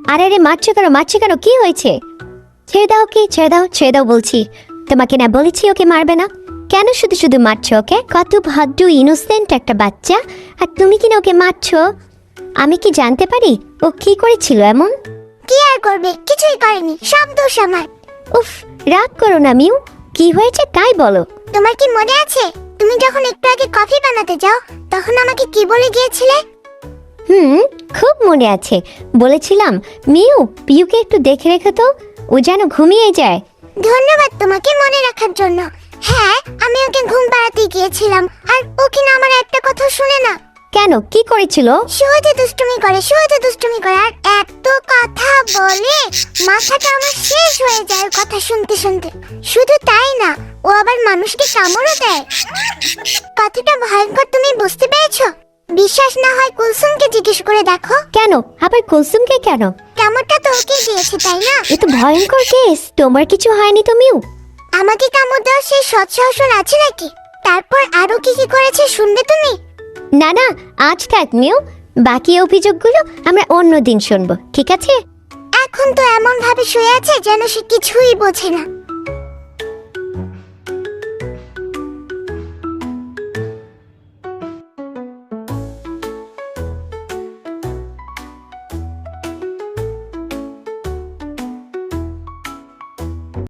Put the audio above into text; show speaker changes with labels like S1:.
S1: আরে আরে মারছো কেন, কি হয়েছে? ছেড়ে দাও, কি ছেড়ে দাও বলছি। তোমাকে না বলেছি ওকে মারবে না? কেন শুধু শুধু মারছো ওকে? কত ভদ্র ইনোসেন্ট একটা বাচ্চা, আর তুমি কিনা ওকে মারছো। আমি কি জানতে পারি ও কি করেছিল এমন?
S2: কি আর করবে, কিছুই করেনি, সব দোষ আমার।
S1: উফ, রাগ করো না মিউ, কি হয়েছে তাই বলো।
S2: তোমার কি মনে আছে তুমি যখন একটু আগে কফি বানাতে যাও তখন আমাকে কি বলে গিয়েছিলে?
S1: খুব মনে আছে। বলেছিলাম মিউ, পিউকে একটু দেখে রেখো তো, ও যেন ঘুমিয়ে যায়।
S2: ধন্যবাদ তোমাকে মনে রাখার জন্য। হ্যাঁ, আমি ওকে ঘুম পাড়াতে গিয়েছিলাম, আর ও কিনা আমার একটা কথা শুনে না।
S1: কেন, কি করেছিল?
S2: শুধু দুষ্টুমি করে, আর এত কথা বলে মাথাটা আমার শেষ হয়ে যায় ওর কথা শুনতে শুনতে। শুধু তাই না, ও আবার মানুষকে কামড়ও দেয়। কতটা ভয়ঙ্কর তুমি বুঝতে পেরেছো? বিশ্বাস না হয় কুলসুমকে জিজ্ঞেস করে দেখো।
S1: কেন আবার কুলসুমকে? কেন?
S2: কামড়টা তো ওকে দিয়েছে, তাই না?
S1: এ তো ভয়ঙ্কর কেস, তোমার কিছু হয়নি তো মিউ?
S2: আমাকে কামড় দেওয়ার সেই সৎসাহস আছে নাকি? তারপর আরো কি কি করেছে শুনবে তুমি?
S1: না না, আজ থাক মিউ, বাকি অভিযোগগুলো আমরা অন্য দিন শুনবো, ঠিক আছে?
S2: এখন তো এমন ভাবে শুয়ে আছে যেন সে কিছুই বোঝে না।